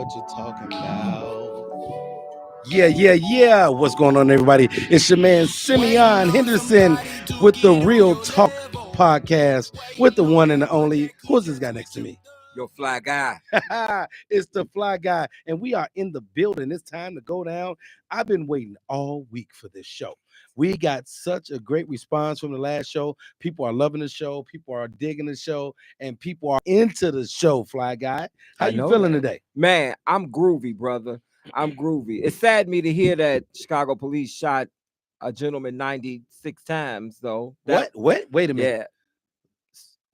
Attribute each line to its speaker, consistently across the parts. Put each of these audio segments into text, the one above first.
Speaker 1: what you're talking about. Yeah. What's going on, everybody? It's your man, Simeon Henderson, with the Real Talk Podcast, with the one and the only. Who's this guy next to me?
Speaker 2: Your fly guy.
Speaker 1: It's the fly guy, and we are in the building. It's time to go down. I've been waiting all week for this show. We got such a great response from the last show. People are loving the show. People are digging the show, and people are into the show, fly guy. How you feeling today?
Speaker 2: Man, I'm groovy, brother. I'm groovy. It saddened me to hear that Chicago police shot a gentleman 96 times, though.
Speaker 1: What? Wait a minute.
Speaker 2: Yeah.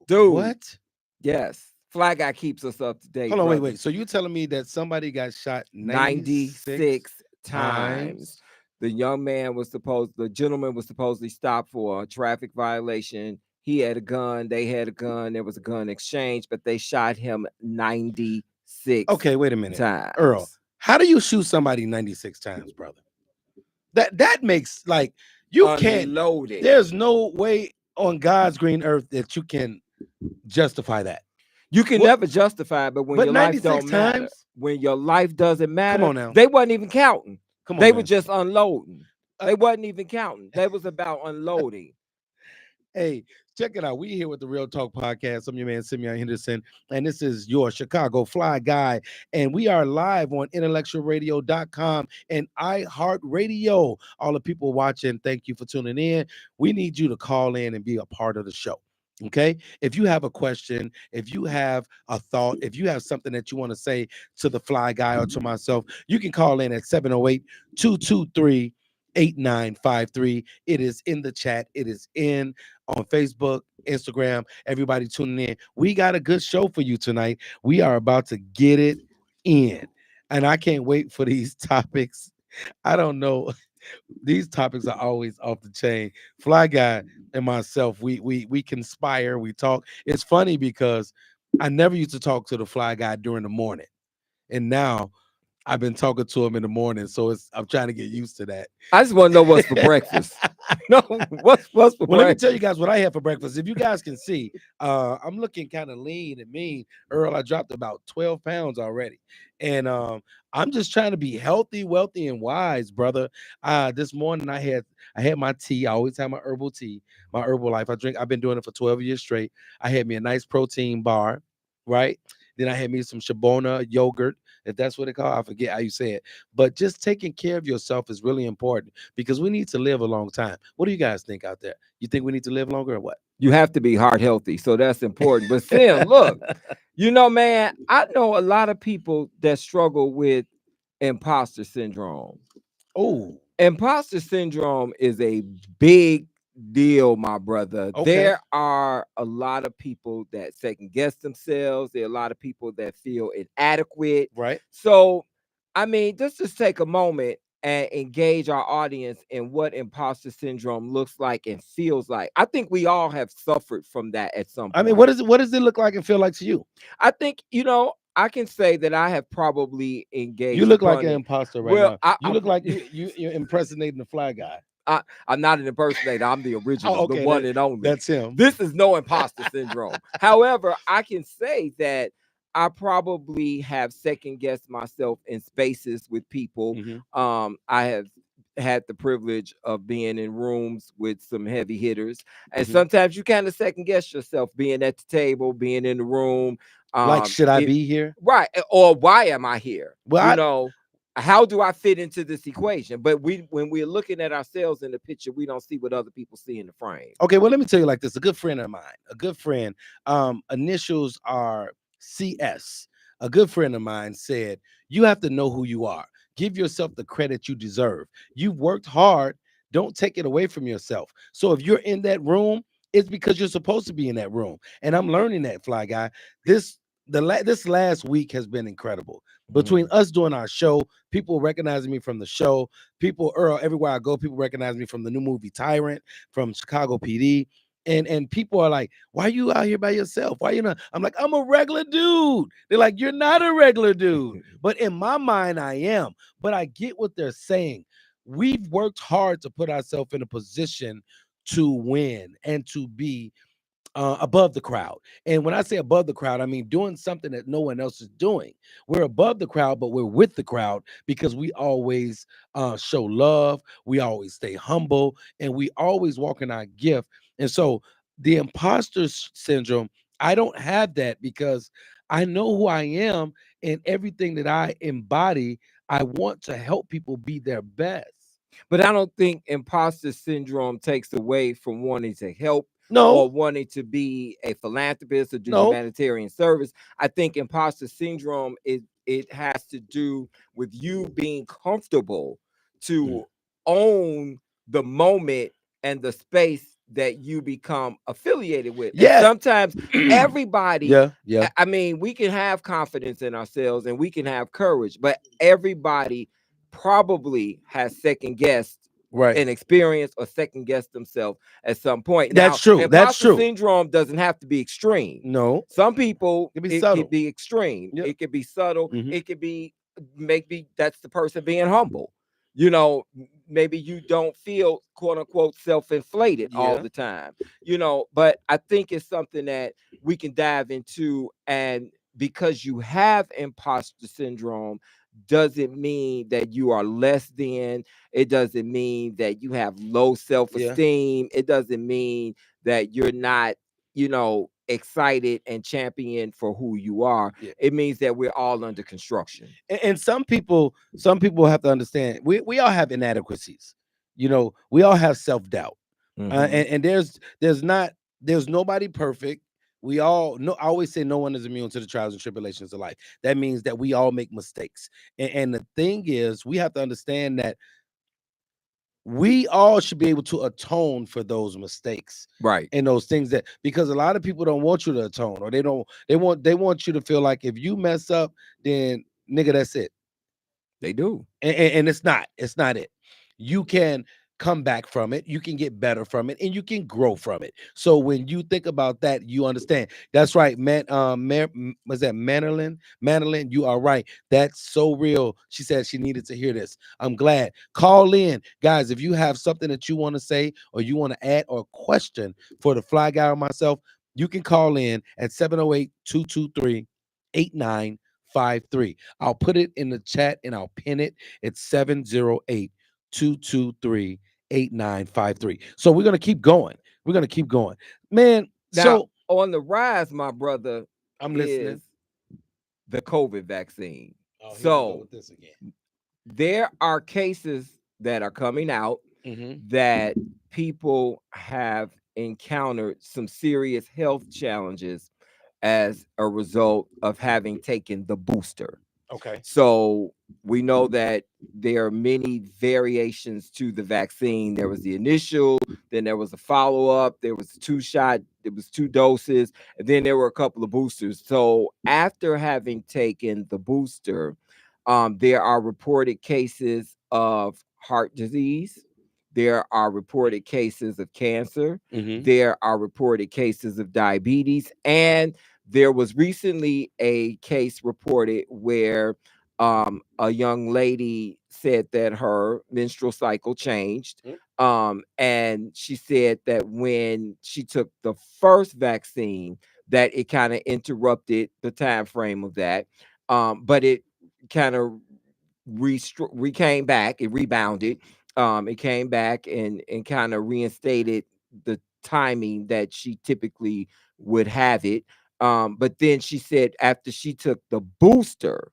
Speaker 2: Dude.
Speaker 1: What?
Speaker 2: Yes. Fly guy keeps us up to date.
Speaker 1: Hold on, wait. So you telling me that somebody got shot 96
Speaker 2: times? The gentleman was supposedly stopped for a traffic violation. He had a gun. They had a gun. There was a gun exchange, but they shot him 96
Speaker 1: Okay, wait a minute.
Speaker 2: times.
Speaker 1: Earl, how do you shoot somebody 96 times, brother? That makes, like, you can't.
Speaker 2: Unloaded.
Speaker 1: There's no way on God's green earth that you can justify that.
Speaker 2: You can never justify it, but when your life don't matter,
Speaker 1: times?
Speaker 2: when your life doesn't matter,
Speaker 1: Come on now.
Speaker 2: they wasn't even counting.
Speaker 1: Come on,
Speaker 2: They
Speaker 1: man.
Speaker 2: were just unloading. They wasn't even counting. They was about unloading.
Speaker 1: Hey, check it out. We here with the Real Talk Podcast. I'm your man, Simeon Henderson, and this is your Chicago Fly Guy. And we are live on IntellectualRadio.com and iHeartRadio. All the people watching, thank you for tuning in. We need you to call in and be a part of the show. Okay, if you have a question, if you have a thought, if you have something that you want to say to the fly guy or to myself, you can call in at 708-223-8953. It is in the chat. It is in on Facebook, Instagram. Everybody tuning in. We got a good show for you tonight. We are about to get it in, and I can't wait for these topics. I don't know. These topics are always off the chain. Fly guy and myself, we conspire, we talk. It's funny because I never used to talk to the fly guy during the morning, and now I've been talking to him in the morning, so I'm trying to get used to that.
Speaker 2: I just want to know what's for breakfast. No, what's for breakfast?
Speaker 1: Well, let me tell you guys what I had for breakfast. If you guys can see, I'm looking kind of lean and mean. Earl, I dropped about 12 pounds already. And I'm just trying to be healthy, wealthy, and wise, brother. This morning I had my tea. I always have my herbal tea, my herbal life. I've been doing it for 12 years straight. I had me a nice protein bar, right? Then I had me some Shabona yogurt, if that's what it called. I forget how you say it. But just taking care of yourself is really important because we need to live a long time. What do you guys think out there? You think we need to live longer or what?
Speaker 2: You have to be heart healthy, so that's important. But Sim, look, man, I know a lot of people that struggle with imposter syndrome.
Speaker 1: Oh,
Speaker 2: imposter syndrome is a big deal, my brother.
Speaker 1: Okay.
Speaker 2: There are a lot of people that second guess themselves. There are a lot of people that feel inadequate.
Speaker 1: right.
Speaker 2: So, I mean, let's just take a moment and engage our audience in what imposter syndrome looks like and feels like. I think we all have suffered from that at some point.
Speaker 1: I mean, what does it look like and feel like to you?
Speaker 2: I think, I can say that I have probably engaged.
Speaker 1: You look like an imposter right now. You look like
Speaker 2: you.
Speaker 1: you're impersonating the fly guy.
Speaker 2: I'm not an impersonator. I'm the original, the one and only.
Speaker 1: That's him.
Speaker 2: This is no imposter syndrome. However, I can say that I probably have second guessed myself in spaces with people.
Speaker 1: Mhm.
Speaker 2: I have had the privilege of being in rooms with some heavy hitters, and
Speaker 1: Mhm.
Speaker 2: sometimes you kind of second guess yourself, being at the table, being in the room.
Speaker 1: Like, should I be here?
Speaker 2: Right, or why am I here?
Speaker 1: Well,
Speaker 2: How do I fit into this equation? But when we're looking at ourselves in the picture, we don't see what other people see in the frame.
Speaker 1: Okay, well, let me tell you like this. A good friend of mine, initials are CS. A good friend of mine said, you have to know who you are. Give yourself the credit you deserve. You've worked hard. Don't take it away from yourself. So if you're in that room, it's because you're supposed to be in that room. And I'm learning that, fly guy. This last week has been incredible. Between us doing our show, people recognizing me from the show, Earl, everywhere I go, people recognize me from the new movie Tyrant, from Chicago PD. And people are like, why are you out here by yourself? Why you not? I'm like, I'm a regular dude. They're like, you're not a regular dude. But in my mind, I am. But I get what they're saying. We've worked hard to put ourselves in a position to win and to be above the crowd. And when I say above the crowd, I mean doing something that no one else is doing. We're above the crowd, but we're with the crowd because we always show love, we always stay humble, and we always walk in our gift. And so the syndrome, I don't have that because I know who I am, and everything that I embody, I want to help people be their best.
Speaker 2: But I don't think imposter syndrome takes away from wanting to help
Speaker 1: No,
Speaker 2: or wanting to be a philanthropist or do
Speaker 1: no.
Speaker 2: humanitarian service. I think imposter syndrome it has to do with you being comfortable
Speaker 1: Mm.
Speaker 2: to own the moment and the space that you become affiliated with. And
Speaker 1: Yes.
Speaker 2: sometimes everybody,
Speaker 1: Yeah, yeah,
Speaker 2: I mean, we can have confidence in ourselves and we can have courage, but everybody probably has second guessed
Speaker 1: right.
Speaker 2: an experience or second guessed themselves at some point.
Speaker 1: That's
Speaker 2: Now,
Speaker 1: true. That's
Speaker 2: imposter
Speaker 1: true.
Speaker 2: syndrome doesn't have to be extreme.
Speaker 1: No,
Speaker 2: Some people,
Speaker 1: it can be
Speaker 2: it could
Speaker 1: subtle.
Speaker 2: be extreme.
Speaker 1: Yep.
Speaker 2: It could be subtle.
Speaker 1: Hmm.
Speaker 2: It could be maybe that's the person being humble. You know, maybe you don't feel quote unquote self-inflated all
Speaker 1: Yeah,
Speaker 2: the time. But I think it's something that we can dive into. And because you have imposter syndrome doesn't mean that you are less than. It doesn't mean that you have low
Speaker 1: yeah,
Speaker 2: self-esteem. It doesn't mean that you're not, excited and champion for who you are.
Speaker 1: yeah.
Speaker 2: It means that we're all under construction.
Speaker 1: And some people have to understand. We all have inadequacies. We all have self doubt.
Speaker 2: Hmm.
Speaker 1: And there's nobody perfect. We all know. I always say no one is immune to the trials and tribulations of life. That means that we all make mistakes. And the thing is, we have to understand that we all should be able to atone for those mistakes
Speaker 2: Right.
Speaker 1: and those things, that because a lot of people don't want you to atone, or they want you to feel like if you mess up, then nigga, that's it.
Speaker 2: They do.
Speaker 1: And it's not it. You can come back from it, you can get better from it, and you can grow from it. So when you think about that, you understand. That's right, man. Was that Manolin, you are right. That's so real. She said she needed to hear this. I'm glad. Call in, guys, if you have something that you want to say, or you want to add, or question for the fly guy or myself. You can call in at 708-223-8953. I'll put it in the chat and I'll pin it. It's 708-223-8953. So we're gonna keep going. We're gonna keep going, man.
Speaker 2: Now,
Speaker 1: So
Speaker 2: on the rise, my brother,
Speaker 1: I'm listening.
Speaker 2: is the COVID vaccine.
Speaker 1: Oh, here we go
Speaker 2: So
Speaker 1: with this again.
Speaker 2: there are cases that are coming out
Speaker 1: Hmm.
Speaker 2: that people have encountered some serious health challenges as a result of having taken the booster.
Speaker 1: Okay.
Speaker 2: So we know that there are many variations to the vaccine. There was the initial, then there was a follow up, there was two shot, there was two doses, and then there were a couple of boosters. So after having taken the booster, there are reported cases of heart disease. There are reported cases of cancer.
Speaker 1: Hmm.
Speaker 2: There are reported cases of diabetes. And there was recently a case reported where a young lady said that her menstrual cycle changed. And she said that when she took the first vaccine, that it kind of interrupted the time frame of that. But it kind of came back, it rebounded. It came back and kind of reinstated the timing that she typically would have it. But then she said after she took the booster,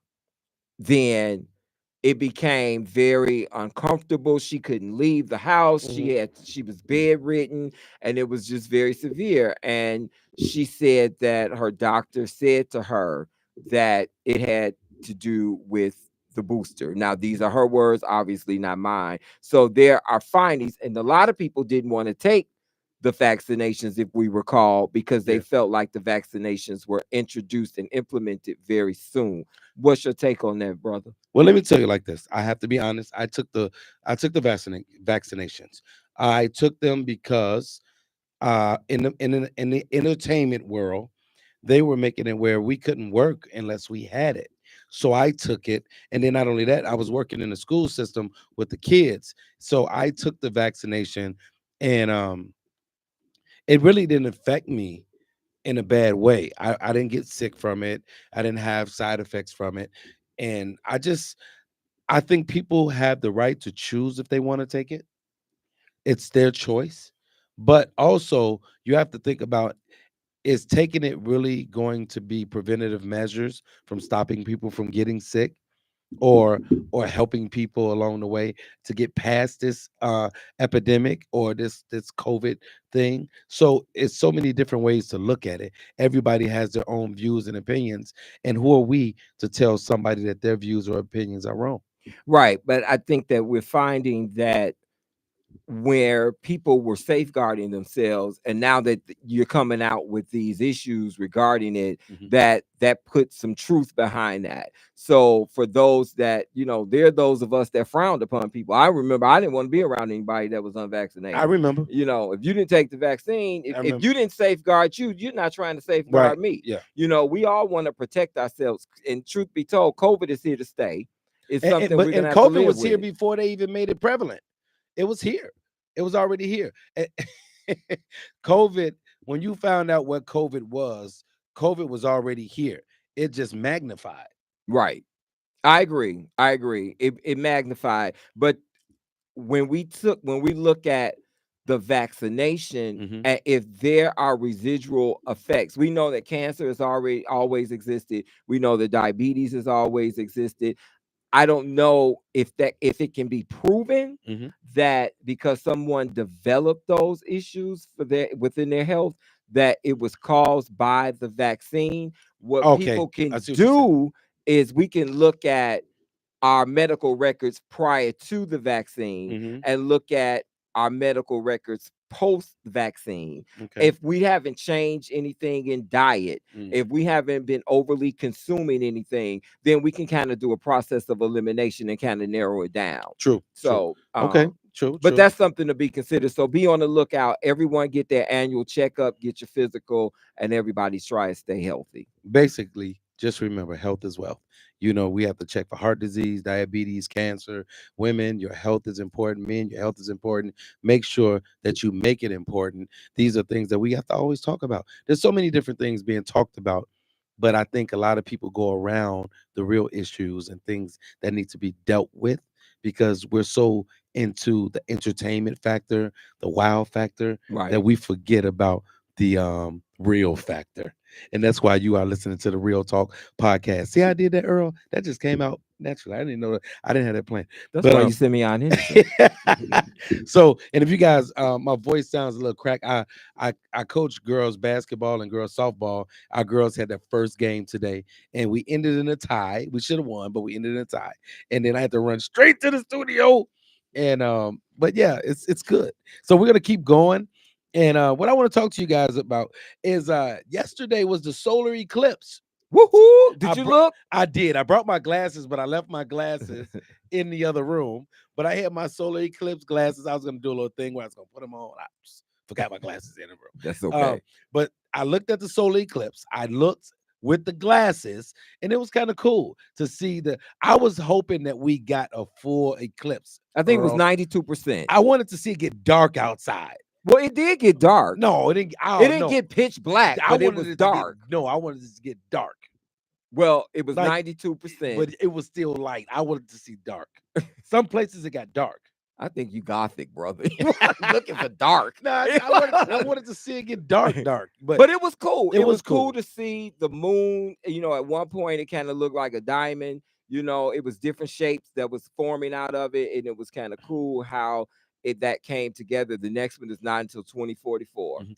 Speaker 2: then it became very uncomfortable. She couldn't leave the house.
Speaker 1: Hmm.
Speaker 2: She was bedridden, and it was just very severe. And she said that her doctor said to her that it had to do with the booster. Now, these are her words, obviously not mine. So there are findings, and a lot of people didn't want to take the vaccinations, if we recall, because they
Speaker 1: Yeah.
Speaker 2: felt like the vaccinations were introduced and implemented very soon. What's your take on that, brother?
Speaker 1: Well, let me tell you like this. I have to be honest. I took the vaccinations. I took them because in the entertainment world, they were making it where we couldn't work unless we had it. So I took it, and then not only that, I was working in the school system with the kids. So I took the vaccination, and it really didn't affect me in a bad way. I didn't get sick from it. I didn't have side effects from it. And I think people have the right to choose if they want to take it. It's their choice. But also you have to think about, is taking it really going to be preventative measures from stopping people from getting sick, or helping people along the way to get past this epidemic, or this COVID thing. So it's so many different ways to look at it. Everybody has their own views and opinions, and who are we to tell somebody that their views or opinions are wrong?
Speaker 2: Right. But I think that we're finding that where people were safeguarding themselves, and now that you're coming out with these issues regarding it,
Speaker 1: Mhm.
Speaker 2: that puts some truth behind that. So for those that, there are those of us that frowned upon people. I remember I didn't want to be around anybody that was
Speaker 1: I
Speaker 2: unvaccinated.
Speaker 1: remember.
Speaker 2: If you didn't take the vaccine,
Speaker 1: I
Speaker 2: if
Speaker 1: remember.
Speaker 2: you didn't safeguard you, you're not trying to
Speaker 1: Right.
Speaker 2: safeguard me.
Speaker 1: Yeah.
Speaker 2: We all want to protect ourselves, and truth be told, COVID is here to stay. It's
Speaker 1: And
Speaker 2: something
Speaker 1: but
Speaker 2: we're
Speaker 1: and
Speaker 2: gonna have to
Speaker 1: COVID
Speaker 2: live
Speaker 1: was here
Speaker 2: with.
Speaker 1: before they even made it prevalent. It was here. It was already here. COVID, when you found out what COVID was already here. It just magnified.
Speaker 2: Right. I agree. I agree. It magnified. But when we look at the vaccination,
Speaker 1: Hmm.
Speaker 2: and if there are residual effects, we know that cancer has already always existed. We know that diabetes has always existed. I don't know if it can be proven
Speaker 1: Hmm.
Speaker 2: that because someone developed those issues within their health, that it was caused by the vaccine. What
Speaker 1: Okay,
Speaker 2: people can
Speaker 1: I see what you're saying.
Speaker 2: do is we can look at our medical records prior to the vaccine
Speaker 1: Hmm.
Speaker 2: and look at our medical records post vaccine.
Speaker 1: Okay.
Speaker 2: If we haven't changed anything in diet,
Speaker 1: Mm.
Speaker 2: if we haven't been overly consuming anything, then we can kind of do a process of elimination and kind of narrow it down.
Speaker 1: True. True.
Speaker 2: So,
Speaker 1: Okay. True.
Speaker 2: but
Speaker 1: True.
Speaker 2: that's something to be considered. So be on the lookout. Everyone get their annual checkup, get your physical, and everybody try to stay healthy.
Speaker 1: Basically, just remember, health is wealth. We have to check for heart disease, diabetes, cancer. Women, your health is important. Men, your health is important. Make sure that you make it important. These are things that we have to always talk about. There's so many different things being talked about, but I think a lot of people go around the real issues and things that need to be dealt with because we're so into the entertainment factor, the wow factor, that
Speaker 2: Right.
Speaker 1: we forget about the real factor. And that's why you are listening to the Real Talk podcast. See how I did that, Earl? That just came out naturally. I didn't know that. I didn't have that plan.
Speaker 2: That's
Speaker 1: But
Speaker 2: why you Simeon Henderson.
Speaker 1: so, and if you guys, my voice sounds a little cracked. I coach girls basketball and girls softball. Our girls had their first game today, and we ended in a tie. We should have won, but we ended in a tie. And then I had to run straight to the studio. And but yeah, it's good. So we're gonna keep going. And what I want to talk to you guys about is yesterday was the solar eclipse.
Speaker 2: Woohoo!
Speaker 1: I
Speaker 2: Did you
Speaker 1: br-
Speaker 2: look?
Speaker 1: I did. I brought my glasses, but I left my glasses in the other room. But I had my solar eclipse glasses. I was gonna do a little thing where I was gonna put them on. I just forgot my glasses in the
Speaker 2: That's
Speaker 1: room.
Speaker 2: okay.
Speaker 1: But I looked at the solar eclipse. I looked with the glasses, and it was kind of cool to see the. I was hoping that we got a full eclipse,
Speaker 2: I think it was
Speaker 1: Earl.
Speaker 2: 92%.
Speaker 1: I wanted to see it get dark outside.
Speaker 2: Well, it did get dark.
Speaker 1: No, it didn't. I
Speaker 2: It
Speaker 1: don't
Speaker 2: didn't
Speaker 1: know.
Speaker 2: get pitch black,
Speaker 1: I
Speaker 2: but it
Speaker 1: wanted
Speaker 2: was
Speaker 1: it to get
Speaker 2: dark.
Speaker 1: no. I wanted it to get dark.
Speaker 2: Well, it was
Speaker 1: Like,
Speaker 2: 92%.
Speaker 1: but it was still light. I wanted to see dark. Some places it got dark.
Speaker 2: I think you gothic, brother. You weren't looking for dark.
Speaker 1: No, I wanted to see it get dark, but
Speaker 2: But it was cool.
Speaker 1: it
Speaker 2: It
Speaker 1: was
Speaker 2: was cool
Speaker 1: cool.
Speaker 2: to see the moon. At one point, it kind of looked like a diamond. It was different shapes that was forming out of it, and it was kind of cool how that came together. The next one is not until 2044.
Speaker 1: Mhm.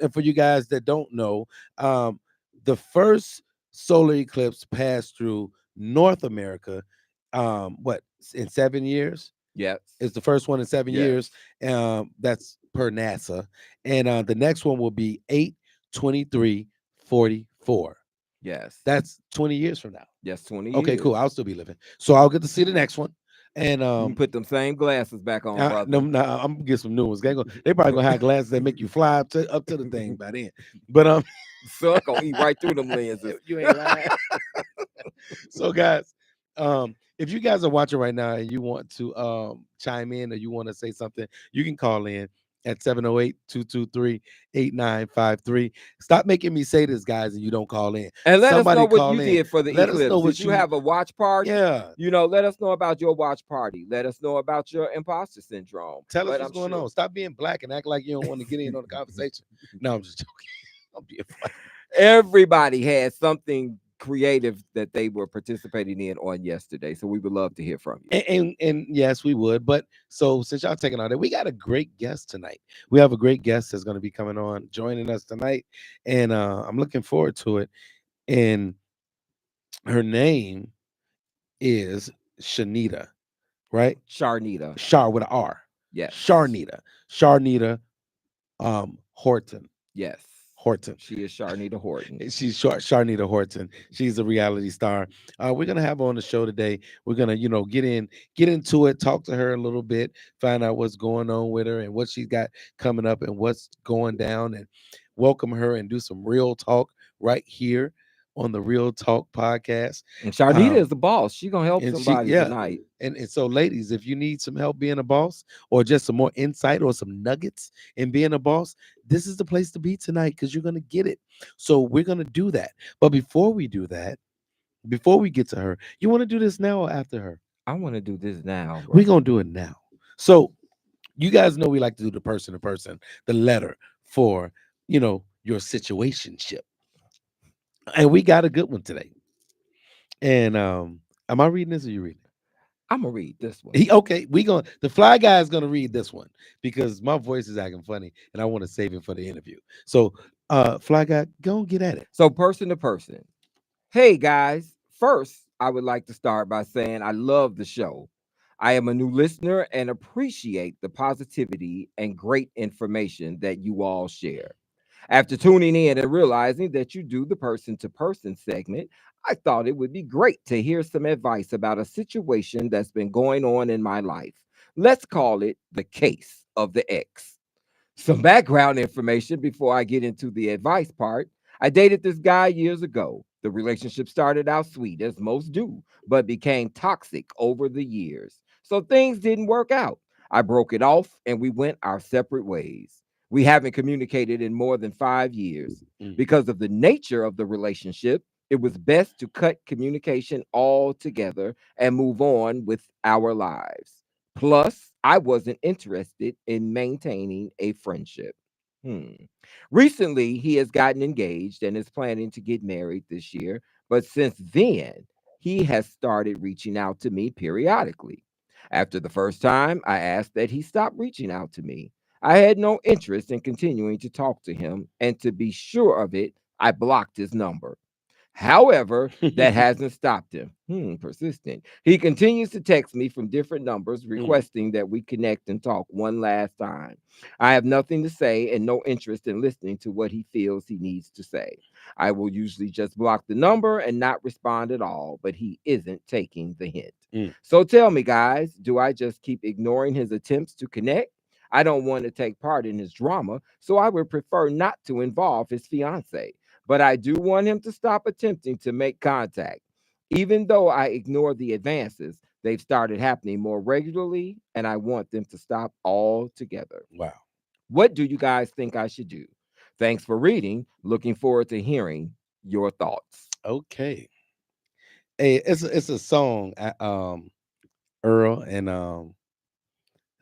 Speaker 1: And for you guys that don't know, the first solar eclipse passed through North America. What, in 7 years?
Speaker 2: Yes.
Speaker 1: It's the first one in 7 years.
Speaker 2: Yes.
Speaker 1: That's per NASA, and the next one will be 8/23/44.
Speaker 2: Yes.
Speaker 1: That's 20 years from now.
Speaker 2: Yes, 20
Speaker 1: Okay,
Speaker 2: years.
Speaker 1: cool. I'll still be living, so I'll get to see the next one. And
Speaker 2: You can put them same glasses back on,
Speaker 1: no,
Speaker 2: brother.
Speaker 1: no, I'm gonna get some new ones. They probably gonna have glasses that make you fly up to the thing by then. But
Speaker 2: Sun gonna eat right through them lenses.
Speaker 1: you ain't lying. So guys, if you guys are watching right now and you want to chime in or you want to say something, you can call in at 708-223-8953. Stop making me say this, guys, and you don't call in.
Speaker 2: And let us know
Speaker 1: Somebody
Speaker 2: what
Speaker 1: call
Speaker 2: you
Speaker 1: in.
Speaker 2: did for the
Speaker 1: Let us know
Speaker 2: eclipse. Did
Speaker 1: what
Speaker 2: you
Speaker 1: you,
Speaker 2: have a watch party?
Speaker 1: yeah.
Speaker 2: Let us know about your watch party. Let us know about your imposter syndrome.
Speaker 1: Tell us
Speaker 2: But
Speaker 1: what's
Speaker 2: I'm
Speaker 1: going
Speaker 2: sure
Speaker 1: on. Stop being black and act like you don't want to get in on the conversation. No, I'm just joking. I'm being funny.
Speaker 2: everybody had something creative that they were participating in on yesterday. So we would love to hear from you.
Speaker 1: And yes, we would. But so since y'all taking all that, we got a great guest tonight. We have a great guest that's going to be coming on, joining us tonight, and I'm looking forward to it. And her name is Shanita, right?
Speaker 2: Sharnita.
Speaker 1: Shar with an R.
Speaker 2: Yes.
Speaker 1: Sharnita Horton.
Speaker 2: Yes.
Speaker 1: Horton.
Speaker 2: She is Sharnita Horton.
Speaker 1: She's Sharnita Horton. She's a reality star. We're gonna have her on the show today. We're gonna, get into it, talk to her a little bit, find out what's going on with her and what she's got coming up and what's going down, and welcome her and do some real talk right here on the Real Talk podcast.
Speaker 2: And Sharnita is the boss. She's gonna help
Speaker 1: And
Speaker 2: somebody tonight.
Speaker 1: And so, ladies, if you need some help being a boss or just some more insight or some nuggets in being a boss, this is the place to be tonight because you're gonna get it. So we're gonna do that. But before we do that, before we get to her, you want to do this now or after her?
Speaker 2: I want to do this now, bro.
Speaker 1: We're gonna do it now. So you guys know we like to do the person to person, the letter for your situationship. And we got a good one today. And am I reading this or you reading it?
Speaker 2: I'm gonna read this one.
Speaker 1: Okay, the fly guy is gonna read this one because my voice is acting funny and I want to save it for the interview. So fly guy, go and get at it.
Speaker 2: So person to person. Hey guys, first I would like to start by saying I love the show. I am a new listener and appreciate the positivity and great information that you all share. After tuning in and realizing that you do the person to person segment, I thought it would be great to hear some advice about a situation that's been going on in my life. Let's call it the case of the ex. Some background information before I get into the advice part. I dated this guy years ago. The relationship started out sweet, as most do, but became toxic over the years. So things didn't work out. I broke it off and we went our separate ways. We haven't communicated in more than 5 years.
Speaker 1: Mm.
Speaker 2: Because of the nature of the relationship, it was best to cut communication altogether and move on with our lives. Plus, I wasn't interested in maintaining a friendship. Hmm. Recently, he has gotten engaged and is planning to get married this year. But since then, he has started reaching out to me periodically. After the first time, I asked that he stop reaching out to me. I had no interest in continuing to talk to him, and to be sure of it, I blocked his number. However, that hasn't stopped him. Persistent. He continues to text me from different numbers requesting that we connect and talk one last time. I have nothing to say and no interest in listening to what he feels he needs to say. I will usually just block the number and not respond at all, but he isn't taking the hint.
Speaker 1: Mm.
Speaker 2: So tell me, guys, do I just keep ignoring his attempts to connect? I don't want to take part in his drama, so I would prefer not to involve his fiance, but I do want him to stop attempting to make contact. Even though I ignore the advances, they've started happening more regularly, and I want them to stop altogether.
Speaker 1: Wow.
Speaker 2: What do you guys think I should do? Thanks for reading. Looking forward to hearing your thoughts.
Speaker 1: Okay. Hey, it's a song, Earl and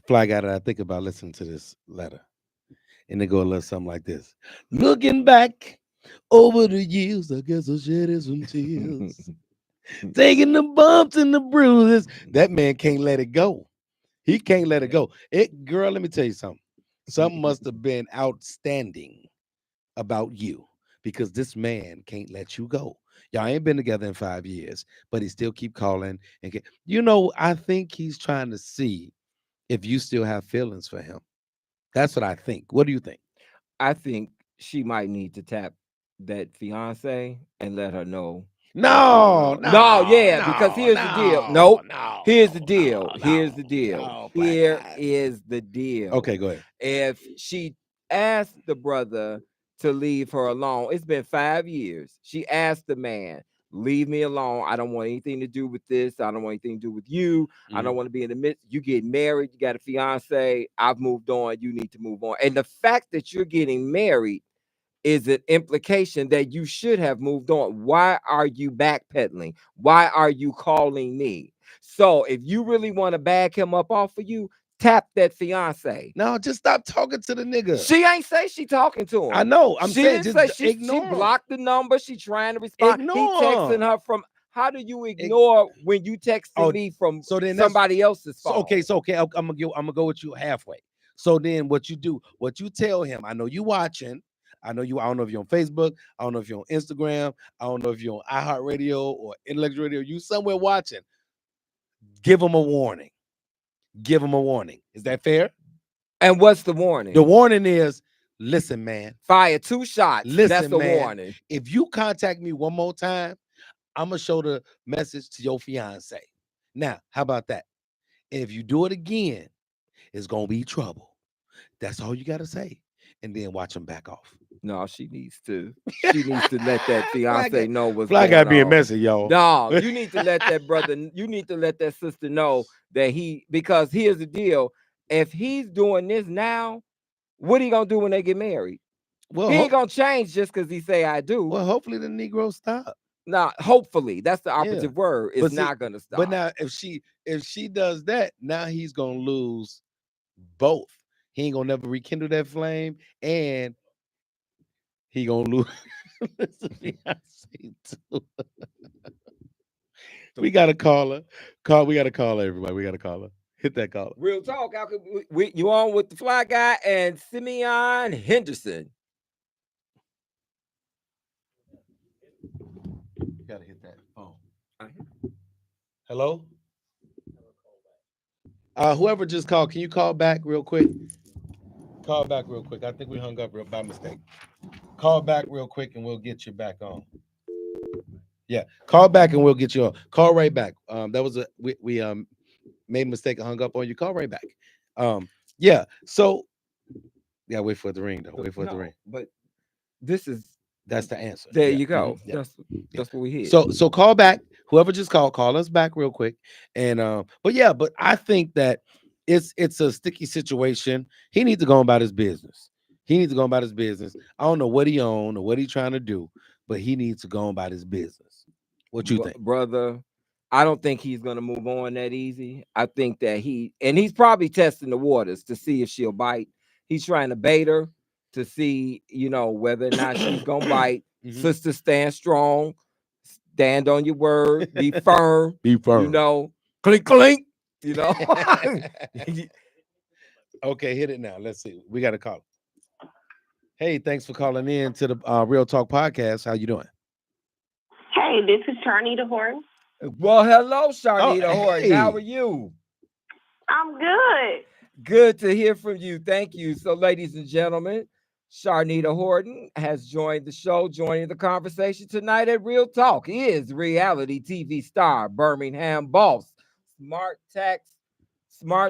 Speaker 1: Fly Guy that I think about listening to this letter. And they go a little something like this. Looking back over the years, I guess I shed some tears. Taking the bumps and the bruises. That man can't let it go. He can't let it go. Girl, let me tell you something. Something must have been outstanding about you because this man can't let you go. Y'all ain't been together in 5 years, but he still keep calling I think he's trying to see if you still have feelings for him. That's what I think. What do you think?
Speaker 2: I think she might need to tap that fiance and let her know.
Speaker 1: No,
Speaker 2: No,
Speaker 1: no,
Speaker 2: yeah, because
Speaker 1: no,
Speaker 2: here's the deal.
Speaker 1: no,
Speaker 2: Nope.
Speaker 1: no,
Speaker 2: Here's the
Speaker 1: no,
Speaker 2: deal. Here's
Speaker 1: no,
Speaker 2: the deal.
Speaker 1: no, black
Speaker 2: Here
Speaker 1: guy.
Speaker 2: is the deal.
Speaker 1: Okay, go ahead.
Speaker 2: If she asked the brother to leave her alone, it's been 5 years. She asked the man, leave me alone. I don't want anything to do with this. I don't want anything to do with you. I don't want to be in the midst. You get married, you got a fiance. I've moved on. You need to move on. And the fact that you're getting married is an implication that you should have moved on. Why are you backpedaling? Why are you calling me? So if you really want to bag him up off of you, tap that fiance.
Speaker 1: No, just stop talking to the nigga.
Speaker 2: She ain't say she talking to him.
Speaker 1: I know. I'm
Speaker 2: she
Speaker 1: saying
Speaker 2: didn't
Speaker 1: just
Speaker 2: say she
Speaker 1: ignore him.
Speaker 2: blocked the number. She trying to respond.
Speaker 1: Ignore
Speaker 2: he texting
Speaker 1: him.
Speaker 2: her from. How do you ignore when you texting me from
Speaker 1: so then
Speaker 2: somebody else's phone?
Speaker 1: Okay. I'm gonna go with you halfway. So then what you do, what you tell him, I know you watching. I don't know if you're on Facebook. I don't know if you're on Instagram. I don't know if you're on iHeartRadio or Intellectual Radio. You somewhere watching. Give him a warning. Give him a warning. Is that fair?
Speaker 2: And what's the warning?
Speaker 1: The warning is, listen, man.
Speaker 2: Fire 2 shots.
Speaker 1: Listen,
Speaker 2: that's the
Speaker 1: man,
Speaker 2: warning.
Speaker 1: If you contact me one more time, I'm gonna show the message to your fiance. Now, how about that? And if you do it again, it's gonna be trouble. That's all you gotta say. And then watch him back off.
Speaker 2: No, she needs to. She needs to let that fiance know what's
Speaker 1: Fly
Speaker 2: going
Speaker 1: gotta be a
Speaker 2: on.
Speaker 1: message, y'all.
Speaker 2: No, you need to let that brother. You need to let that sister know that because here's the deal. If he's doing this now, what he gonna do when they get married?
Speaker 1: Well,
Speaker 2: he ain't gonna change just because he say I do.
Speaker 1: Well, hopefully the Negro stop.
Speaker 2: Nah, hopefully that's the operative word. It's not gonna stop.
Speaker 1: But now, if she does that, now he's gonna lose both. He ain't gonna never rekindle that flame, and he gonna lose the fiance too. We gotta call her. We gotta call her, everybody. We gotta call her. Hit that caller.
Speaker 2: Real talk. How could you on with the Fly Guy and Simeon Henderson?
Speaker 1: You gotta hit that phone. Hello? Whoever just called, can you call back real quick? Call back real quick. I think we hung up by mistake. Call back real quick and we'll get you back on. Yeah, call back and we'll get you on. Call right back. That was we made a mistake and hung up on you. Call right back. Yeah. So yeah, wait for it to ring though. Wait for it to ring.
Speaker 2: But
Speaker 1: that's the answer.
Speaker 2: There you go.
Speaker 1: Yeah.
Speaker 2: That's what we hear.
Speaker 1: So call back. Whoever just call us back real quick. And but I think that it's a sticky situation. He needs to go about his business. I don't know what he own or what he's trying to do, but he needs to go about his business. What you think,
Speaker 2: brother? I don't think he's gonna move on that easy. I think that he's probably testing the waters to see if she'll bite. He's trying to bait her to see, whether or not she's gonna bite. Mm-hmm. Sister, stand strong, stand on your word, be firm.
Speaker 1: Be firm.
Speaker 2: Clink, clink.
Speaker 1: Okay, hit it now. Let's see. We got a call. Hey, thanks for calling in to the Real Talk Podcast. How you doing?
Speaker 3: Hey, this is Sharnita Horton.
Speaker 2: Well, hello, Sharnita Horton. How are you?
Speaker 3: I'm good.
Speaker 2: Good to hear from you. Thank you. So, ladies and gentlemen, Sharnita Horton has joined the show, joining the conversation tonight at Real Talk. He is reality TV star, Birmingham boss, Smart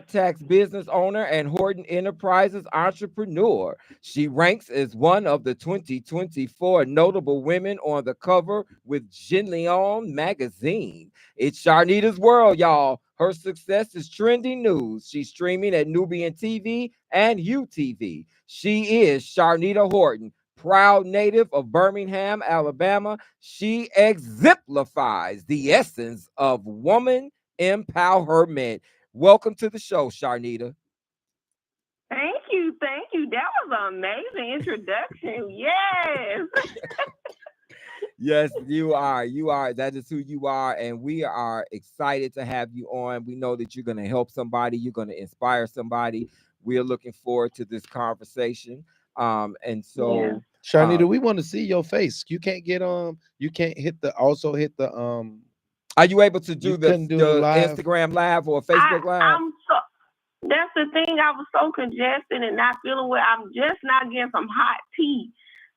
Speaker 2: Tax business owner, and Horton Enterprises entrepreneur. She ranks as one of the 2024 notable women on the cover with Leon magazine. It's Sharnita's world, y'all. Her success is trending news. She's streaming at Nubian TV and UTV. She is Sharnita Horton, proud native of Birmingham, Alabama. She exemplifies the essence of woman empowerment. Welcome to the show, Sharnita.
Speaker 3: Thank you. That was an amazing introduction. Yes.
Speaker 2: Yes, you are. That is who you are. And we are excited to have you on. We know that you're going to help somebody. You're going to inspire somebody. We are looking forward to this conversation. And so,
Speaker 1: Sharnita, we want to see your face. You can't get you can't hit the
Speaker 2: Are you able to do the Instagram live or Facebook live?
Speaker 3: That's the thing. I was so congested and not feeling well. I'm just not getting some hot tea,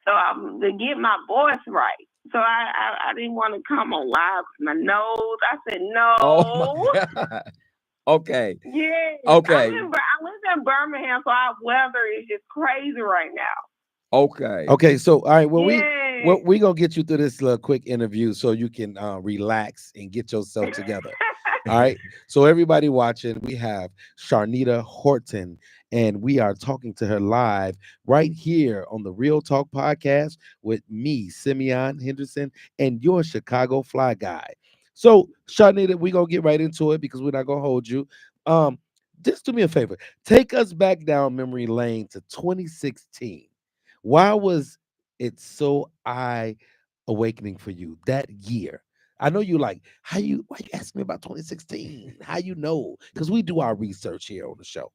Speaker 3: so I'm to get my voice right. So I didn't want to come on live with my nose. I said no.
Speaker 2: Oh my God. Okay.
Speaker 3: Yeah.
Speaker 2: Okay.
Speaker 3: I live in Birmingham, so our weather is just crazy right now.
Speaker 2: Okay.
Speaker 1: Okay. So all right. Well, Well, we're gonna get you through this quick interview so you can relax and get yourself together. All right. So everybody watching, we have Sharnita Horton, and we are talking to her live right here on the Real Talk podcast with me, Simeon Henderson, and your Chicago Fly Guy. So, Sharnita, we're gonna get right into it because we're not gonna hold you. Um, just do me a favor. Take us back down memory lane to 2016. Why was it so eye awakening for you that year? I know you like why you asking me about 2016? How you know? Because we do our research here on the show.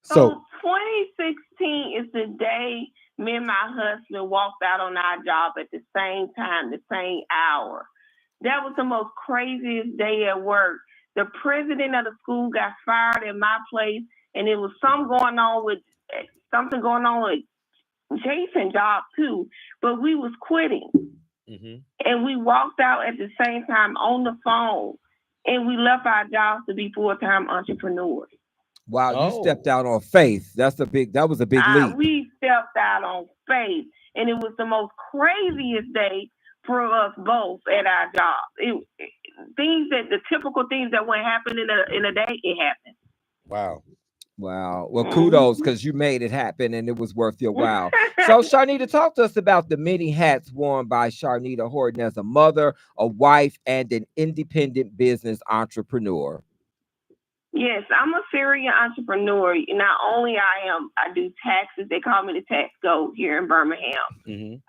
Speaker 1: So
Speaker 3: So 2016 is the day me and my husband walked out on our job at the same time, the same hour. That was the most craziest day at work. The president of the school got fired at my place, and it was something going on with Jason's job too. But we was quitting, and we walked out at the same time on the phone, and we left our jobs to be full-time entrepreneurs.
Speaker 2: Wow, you stepped out on faith. That was a big leap.
Speaker 3: We stepped out on faith, and it was the most craziest day for us both at our job. The typical things that wouldn't happen in a day, it happened.
Speaker 1: Wow.
Speaker 2: Wow. Well, kudos, because you made it happen and it was worth your while. So, Sharnita, talk to us about the many hats worn by Sharnita Horton as a mother, a wife, and an independent business entrepreneur.
Speaker 3: Yes, I'm a serial entrepreneur. Not only I do taxes. They call me the tax goat here in Birmingham.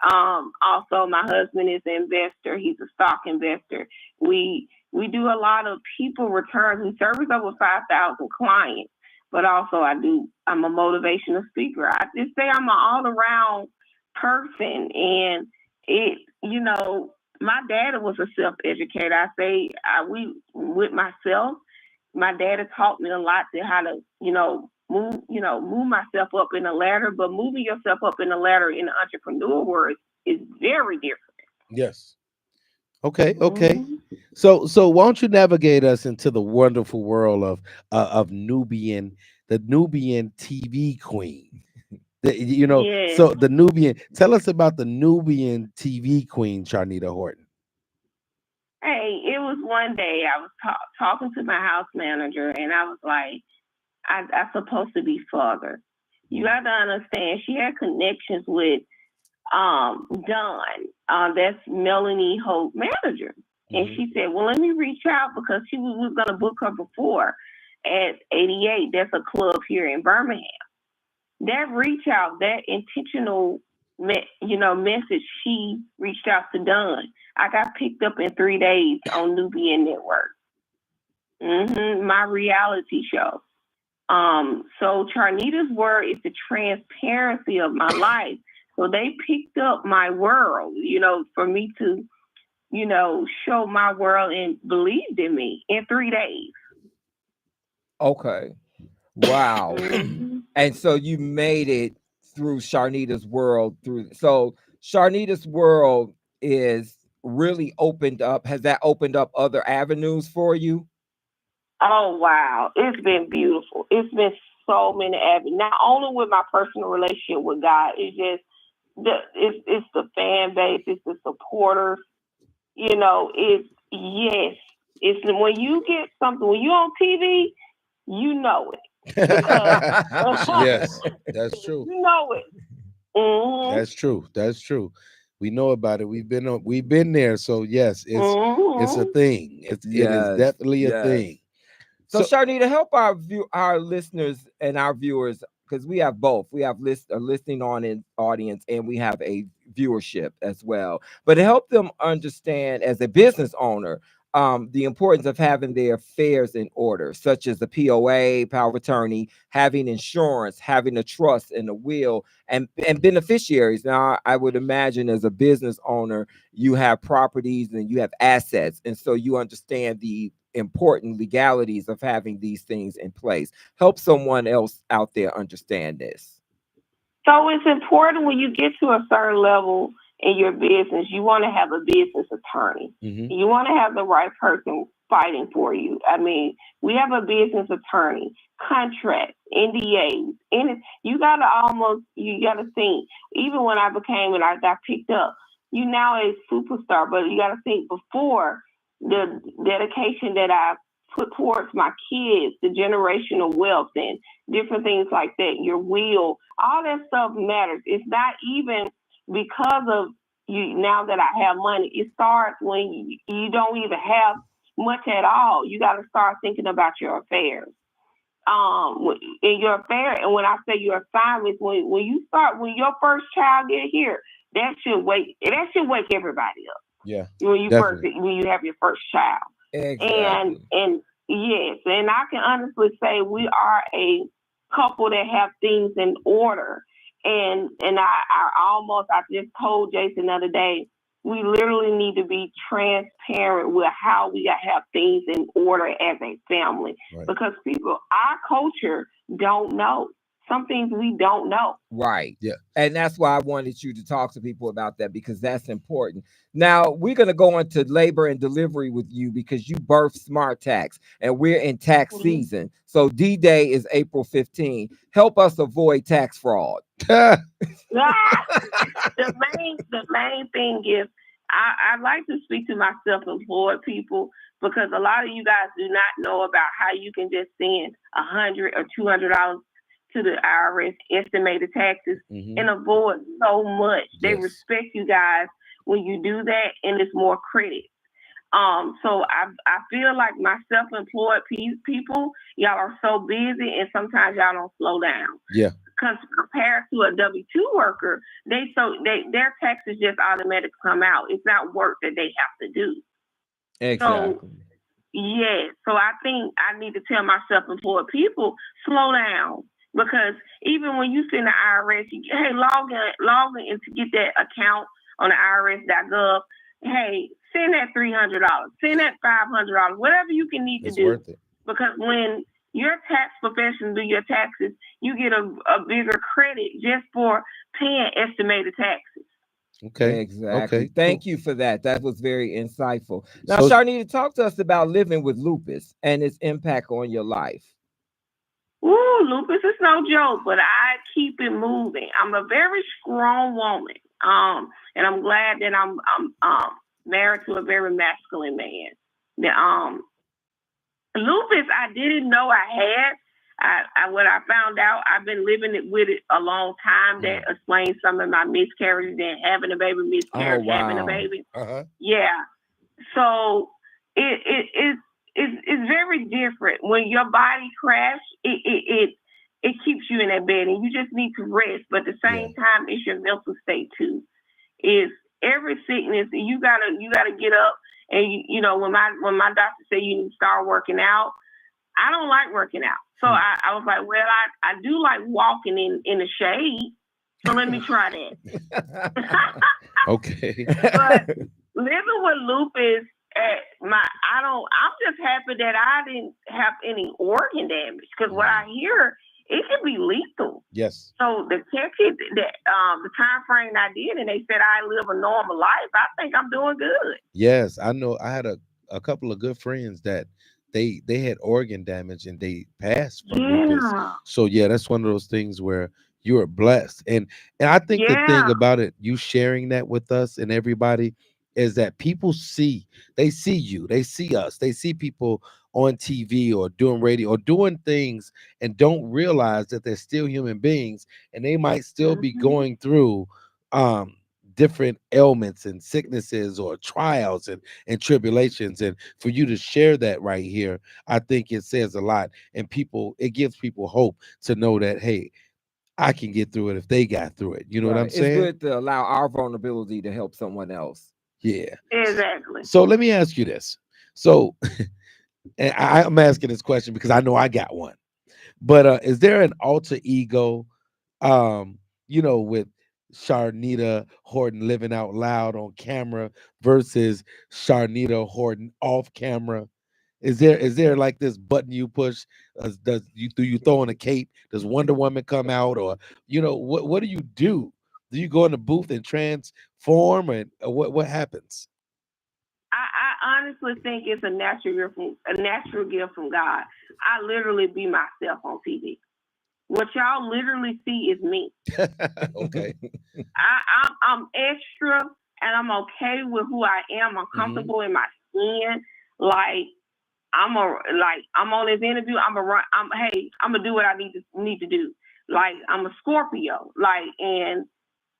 Speaker 3: Also, my husband is an investor. He's a stock investor. We do a lot of people returns. We service over 5,000 clients. But also, I'm a motivational speaker. I just say I'm an all around person, and my dad was a self educator. I say with myself. My dad taught me a lot to how to, move myself up in the ladder. But moving yourself up in the ladder in the entrepreneur world is very different.
Speaker 1: Yes. Okay. So why don't you navigate us into the wonderful world of Nubian, the Nubian TV queen?
Speaker 3: Yes.
Speaker 1: So the Nubian. Tell us about the Nubian TV queen, Sharnita Horton.
Speaker 3: Hey, it was one day I was talking to my house manager, and I was like, I'm supposed to be further. You got to understand, she had connections with Dawn. That's Melanie Hope manager. And she said, well, let me reach out because we was going to book her before at 88. That's a club here in Birmingham. That reach out, that intentional message, she reached out to Dawn. I got picked up in 3 days on Nubian Network. My reality show. So Charnita's Word is the transparency of my life. So they picked up my world, for me to, show my world and believed in me in 3 days.
Speaker 2: Okay. Wow. And so you made it through Sharnita's World. So Sharnita's World is really opened up. Has that opened up other avenues for you?
Speaker 3: Oh, wow. It's been beautiful. It's been so many avenues. Not only with my personal relationship with God, it's just it's the fan base, it's the supporters. It's when you get something, when you're on TV, you know it.
Speaker 1: Yes, that's true.
Speaker 3: You know it.
Speaker 1: That's true. We know about it. We've been there. So yes, it's a thing. It is definitely a thing.
Speaker 2: So Sharnita, help our listeners and our viewers, because we have both. We have a listening audience and we have a viewership as well. But to help them understand as a business owner, the importance of having their affairs in order, such as the POA, power of attorney, having insurance, having a trust and a will, and beneficiaries. Now, I would imagine as a business owner, you have properties and you have assets, and so you understand the important legalities of having these things in place. Help someone else out there understand this.
Speaker 3: So it's important when you get to a certain level in your business, you want to have a business attorney. You want to have the right person fighting for you. I mean, we have a business attorney, contracts, NDAs, and you got to think, even when I got picked up, you now a superstar. But you got to think before the dedication that I put towards my kids, the generational wealth and different things like that, your will, all that stuff matters. It's not even because of you now that I have money. It starts when you don't even have much at all. You got to start thinking about your affairs. In your affair, and when I say your assignments, when you start, when your first child get here, that should wake everybody up.
Speaker 1: Yeah,
Speaker 3: When you
Speaker 1: definitely.
Speaker 3: when you have your first child.
Speaker 2: Exactly.
Speaker 3: And yes, and I can honestly say we are a couple that have things in order. And I just told Jason the other day, we literally need to be transparent with how we have things in order as a family.
Speaker 1: Right.
Speaker 3: Because people, our culture don't know. Some things we don't know.
Speaker 2: Right.
Speaker 1: Yeah.
Speaker 2: And that's why I wanted you to talk to people about that, because that's important. Now, we're going to go into labor and delivery with you because you birthed Smart Tax and we're in tax season. So D-Day is April 15. Help us avoid tax fraud.
Speaker 3: The main thing is I like to speak to my self-employed people, because a lot of you guys do not know about how you can just send $100 or $200 to the IRS estimated taxes and avoid so much.
Speaker 1: Yes.
Speaker 3: They respect you guys when you do that, and it's more credit. So I feel like my self-employed people, y'all are so busy, and sometimes y'all don't slow down.
Speaker 1: Yeah.
Speaker 3: Because compared to a W-2 worker, their taxes just automatically come out. It's not work that they have to do.
Speaker 2: Exactly.
Speaker 3: So yes, so I think I need to tell my self-employed people, slow down. Because even when you send the IRS, hey, log in to get that account on the IRS.gov. Hey, send that $300, send that $500, whatever you can need
Speaker 1: It's
Speaker 3: to do.
Speaker 1: worth it.
Speaker 3: Because when your tax professionals do your taxes, you get a bigger credit just for paying estimated taxes.
Speaker 1: Okay.
Speaker 2: Exactly.
Speaker 1: Okay.
Speaker 2: Thank
Speaker 1: Cool.
Speaker 2: you for that. That was very insightful. Now,
Speaker 1: So
Speaker 2: Sharnita, talk to us about living with lupus and its impact on your life.
Speaker 3: Ooh, lupus is no joke, but I keep it moving. I'm a very strong woman. And I'm glad that I'm married to a very masculine man. The lupus I didn't know I had. When I found out, I've been living with it a long time. That explains some of my miscarriages and having a baby, having a baby. Yeah. So it's very different when your body crashes. It keeps you in that bed, and you just need to rest. But at the same time, it's your mental state too. Is every sickness you gotta get up, and you know when my doctor said you need to start working out, I don't like working out. So I was like, well, I do like walking in the shade. So let me try that.
Speaker 1: okay.
Speaker 3: But living with lupus I'm just happy that I didn't have any organ damage, because what I hear, it can be lethal.
Speaker 1: Yes.
Speaker 3: So the time frame I did, and they said I live a normal life, I think I'm doing good.
Speaker 1: Yes, I know. I had a couple of good friends that they had organ damage and they passed from lupus. So yeah, that's one of those things where you are blessed. And I think the thing about it, you sharing that with us and everybody, is that people they see you, they see us, they see people on TV or doing radio or doing things and don't realize that they're still human beings and they might still be going through um different ailments and sicknesses or trials and tribulations. And for you to share that right here, I think it says a lot. And it gives people hope to know that, hey, I can get through it if they got through it. You know what I'm
Speaker 2: Right. It's
Speaker 1: saying?
Speaker 2: good to allow our vulnerability to help someone else.
Speaker 1: Yeah.
Speaker 3: Exactly.
Speaker 1: So let me ask you this. So, and I'm asking this question because I know I got one. But is there an alter ego, with Sharnita Horton living out loud on camera versus Sharnita Horton off camera? Is there like this button you push? Do you throw in a cape? Does Wonder Woman come out, or what do you do? Do you go in the booth and transform, and what happens?
Speaker 3: I honestly think it's a natural gift from God. I literally be myself on TV. What y'all literally see is me.
Speaker 1: Okay.
Speaker 3: I'm extra and I'm okay with who I am. I'm comfortable in my skin. Like I'm on this interview. I'm gonna do what I need to do. Like I'm a Scorpio. Like, and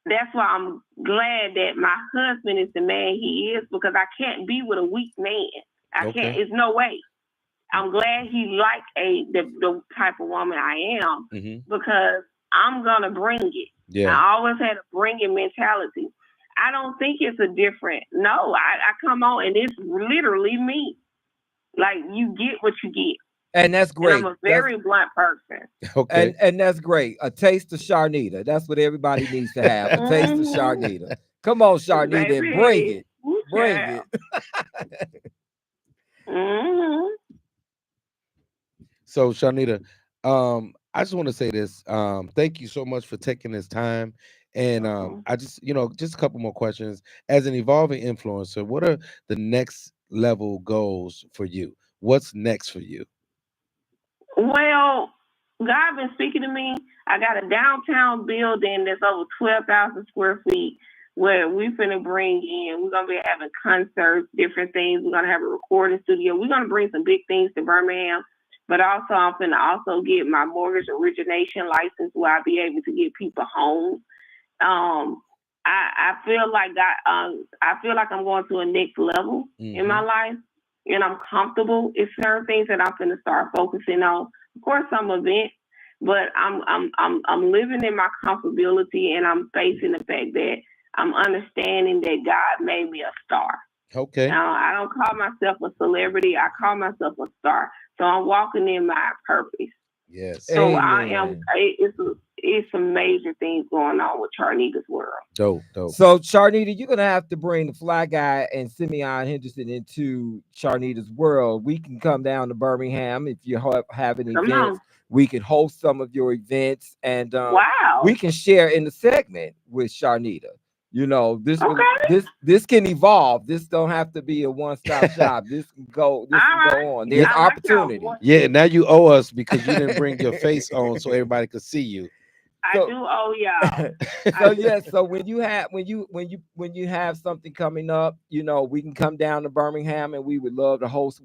Speaker 3: that's why I'm glad that my husband is the man he is, because I can't be with a weak man. I can't. It's no way. I'm glad he like the type of woman I am, because I'm gonna bring it.
Speaker 1: Yeah.
Speaker 3: I always had a bring it mentality. I don't think it's a different. No, I come on and it's literally me. Like, you get what you get.
Speaker 2: And that's great.
Speaker 3: And I'm a very blunt person.
Speaker 1: Okay.
Speaker 2: And that's great. A taste of Sharnita. That's what everybody needs to have. A taste of Sharnita. Come on, Sharnita, and bring it. Bring it.
Speaker 1: So, Sharnita, I just want to say this. Thank you so much for taking this time. And I just, just a couple more questions. As an evolving influencer, what are the next level goals for you? What's next for you?
Speaker 3: Well, God been speaking to me. I got a downtown building that's over 12,000 square feet where we're finna bring in. We're gonna be having concerts, different things. We're gonna have a recording studio. We're gonna bring some big things to Birmingham. But also, I'm finna also get my mortgage origination license where I'll be able to get people homes. I feel like I'm going to a next level in my life, and I'm comfortable. It's certain things that I'm going to start focusing on. Of course, some events, but I'm living in my comfortability, and I'm facing the fact that I'm understanding that God made me a star.
Speaker 1: Okay.
Speaker 3: Now, I don't call myself a celebrity. I call myself a star. So I'm walking in my purpose.
Speaker 1: Yes.
Speaker 3: So I am. It's some major things going on with Charnita's world.
Speaker 1: Dope.
Speaker 2: So Charnita, you're gonna have to bring the Fly Guy and Simeon Henderson into Charnita's world. We can come down to Birmingham if you have an event. We can host some of your events, and we can share in the segment with Charnita. This can evolve. This don't have to be a one-stop shop. This can go on. There's opportunity.
Speaker 1: Yeah, now you owe us because you didn't bring your face on so everybody could see you.
Speaker 3: I do owe y'all.
Speaker 2: So when you have something coming up, we can come down to Birmingham, and we would love to host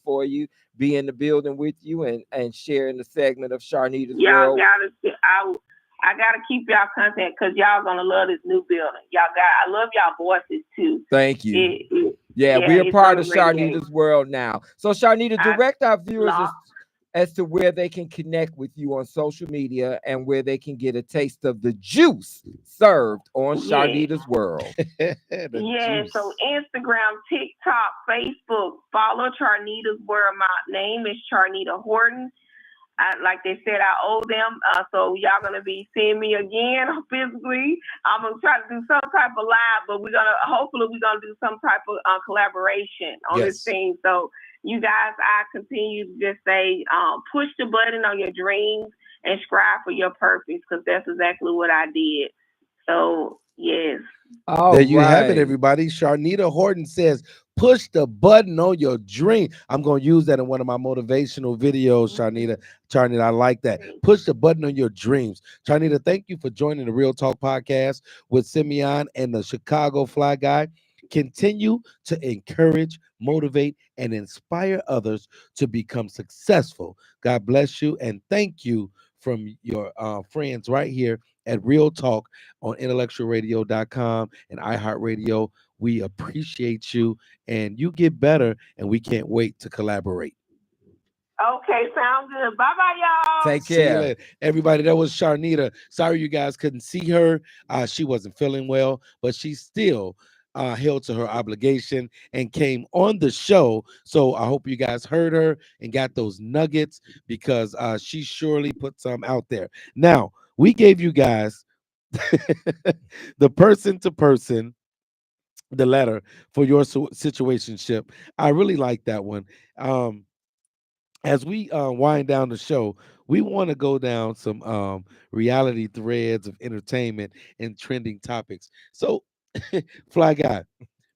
Speaker 2: for you, be in the building with you, and share in the segment of Charnita's world.
Speaker 3: I gotta keep y'all contact because y'all gonna love this new building. I love y'all voices too.
Speaker 2: Thank you. We're part of Charnita's world now. So Charnita, direct our viewers as to where they can connect with you on social media and where they can get a taste of the juice served on Charnita's world.
Speaker 3: Juice. So Instagram, TikTok, Facebook, follow Charnita's world. My name is Charnita Horton. Like they said, I owe them. So y'all gonna be seeing me again physically. I'm gonna try to do some type of live, but hopefully we're gonna do some type of collaboration on this thing. So you guys, I continue to just say, push the button on your dreams and strive for your purpose, because that's exactly what I did. So yes.
Speaker 1: There you have it, everybody. Charnita Horton says, push the button on your dream. I'm going to use that in one of my motivational videos, Charnita. Charnita, I like that. Push the button on your dreams. Charnita, thank you for joining the Real Talk podcast with Simeon and the Chicago Fly Guy. Continue to encourage, motivate, and inspire others to become successful. God bless you, and thank you from your friends right here at Real Talk on IntellectualRadio.com and iHeartRadio. We appreciate you, and you get better, and we can't wait to collaborate.
Speaker 3: Okay, sounds good. Bye-bye, y'all.
Speaker 2: Take care.
Speaker 1: See you later. Everybody, that was Charnita. Sorry you guys couldn't see her. She wasn't feeling well, but she still held to her obligation and came on the show. So I hope you guys heard her and got those nuggets, because she surely put some out there. Now, we gave you guys the person-to-person, the letter for your situationship. I really like that one. As we wind down the show, we want to go down some reality threads of entertainment and trending topics. So, Fly Guy,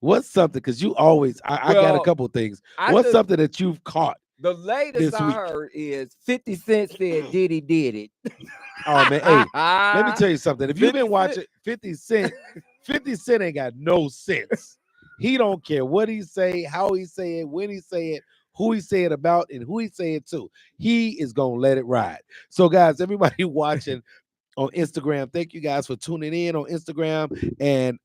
Speaker 1: what's something, because you always, I got a couple things. What's something that you've caught?
Speaker 2: The latest I heard is 50 Cent said Diddy did it.
Speaker 1: Oh, man. Hey, let me tell you something. If you've been watching 50 Cent 50 Cent ain't got no sense. He don't care what he say, how he say it, when he say it, who he say it about, and who he say it to. He is gonna let it ride. So, guys, everybody watching on Instagram, thank you guys for tuning in on Instagram and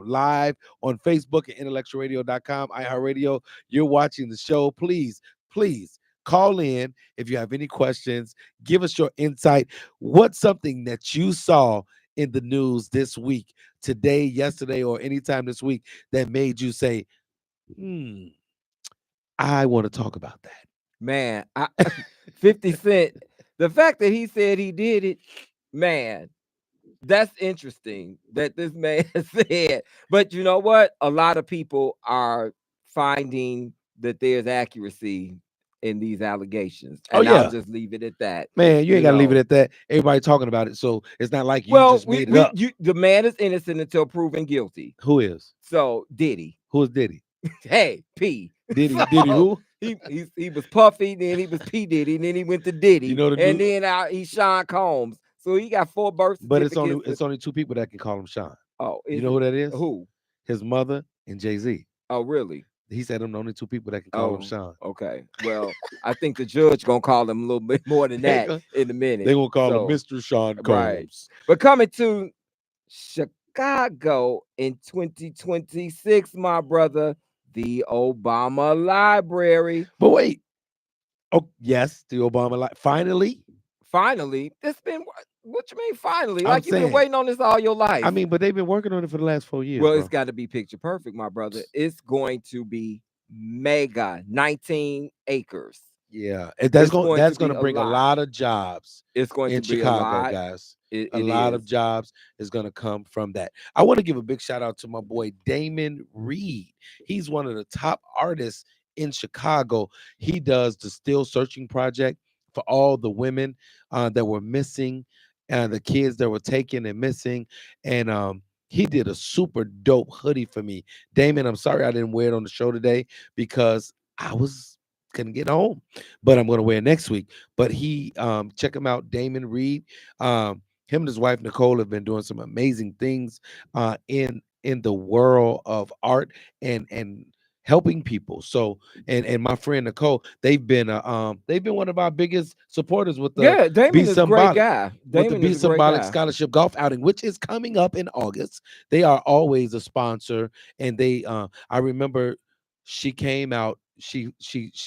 Speaker 1: live on Facebook at intellectualradio.com, iHeartRadio. You're watching the show. Please, please call in if you have any questions. Give us your insight. What's something that you saw in the news this week, today, yesterday, or anytime this week that made you say, I want to talk about that?
Speaker 2: Man, 50 Cent, the fact that he said he did it, man, that's interesting that this man said. But you know what? A lot of people are finding that there's accuracy in these allegations.
Speaker 1: Oh,
Speaker 2: And I'll
Speaker 1: yeah.
Speaker 2: just leave it at that.
Speaker 1: Man, you ain't got to leave it
Speaker 2: know.
Speaker 1: at that. Everybody talking about it. So it's not like you
Speaker 2: Well,
Speaker 1: just made it up.
Speaker 2: the man is innocent until proven guilty.
Speaker 1: Who is?
Speaker 2: So Diddy.
Speaker 1: Who is Diddy?
Speaker 2: Hey, P.
Speaker 1: Diddy,
Speaker 2: So,
Speaker 1: Diddy who?
Speaker 2: He was Puffy, then he was P. Diddy, and then he went to Diddy.
Speaker 1: You know the
Speaker 2: and
Speaker 1: new-
Speaker 2: then he's Sean Combs. So he got 4 birth
Speaker 1: But
Speaker 2: certificates.
Speaker 1: it's only 2 people that can call him Sean.
Speaker 2: Oh,
Speaker 1: you know who that is?
Speaker 2: Who?
Speaker 1: His mother and Jay-Z.
Speaker 2: Oh, really?
Speaker 1: He said I'm the only 2 people that can call him Sean.
Speaker 2: Okay. Well, I think the judge gonna call him a little bit more than that in a minute.
Speaker 1: They gonna call him Mr. Sean Combs.
Speaker 2: Right. But coming to Chicago in 2026, my brother, the Obama Library.
Speaker 1: But wait. Oh, yes, the Obama Library. Finally?
Speaker 2: It's been, what you mean finally?
Speaker 1: I'm
Speaker 2: Like you've been
Speaker 1: saying-
Speaker 2: waiting on this all your life.
Speaker 1: I mean, but they've been working on it for the last 4 years.
Speaker 2: Well,
Speaker 1: bro.
Speaker 2: it's got to be picture perfect, my brother. It's going to be mega, 19 acres.
Speaker 1: Yeah, that's going to bring a
Speaker 2: lot.
Speaker 1: lot of jobs.
Speaker 2: It's going
Speaker 1: in
Speaker 2: to be
Speaker 1: Chicago,
Speaker 2: a lot.
Speaker 1: guys.
Speaker 2: It
Speaker 1: a lot
Speaker 2: is.
Speaker 1: of jobs is going to come from that. I want to give a big shout out to my boy Damon Reed. He's one of the top artists in Chicago. He does the Still Searching Project for all the women that were missing, and the kids that were taken and missing. And he did a super dope hoodie for me. Damon, I'm sorry I didn't wear it on the show today because I couldn't get home, but I'm going to wear it next week. But he check him out, Damon Reed. Him and his wife Nicole have been doing some amazing things in the world of art and helping people. So and my friend Nicole, they've been one of our biggest supporters with the
Speaker 2: Damon is a great guy.
Speaker 1: with the Be Symbolic Scholarship Golf Outing, which is coming up in August. They are always a sponsor, and they I remember she came out. She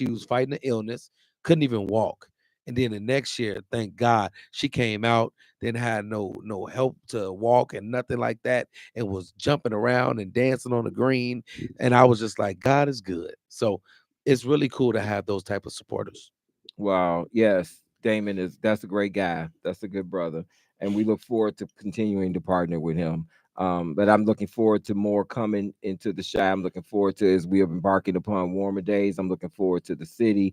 Speaker 1: was fighting an illness, couldn't even walk. And then the next year, thank God, she came out, didn't have no help to walk and nothing like that, and was jumping around and dancing on the green. And I was just like, God is good. So it's really cool to have those type of supporters.
Speaker 2: Wow. Yes, Damon that's a great guy. That's a good brother. And we look forward to continuing to partner with him. But I'm looking forward to more coming into the Chi. I'm looking forward to, as we are embarking upon warmer days, I'm looking forward to the city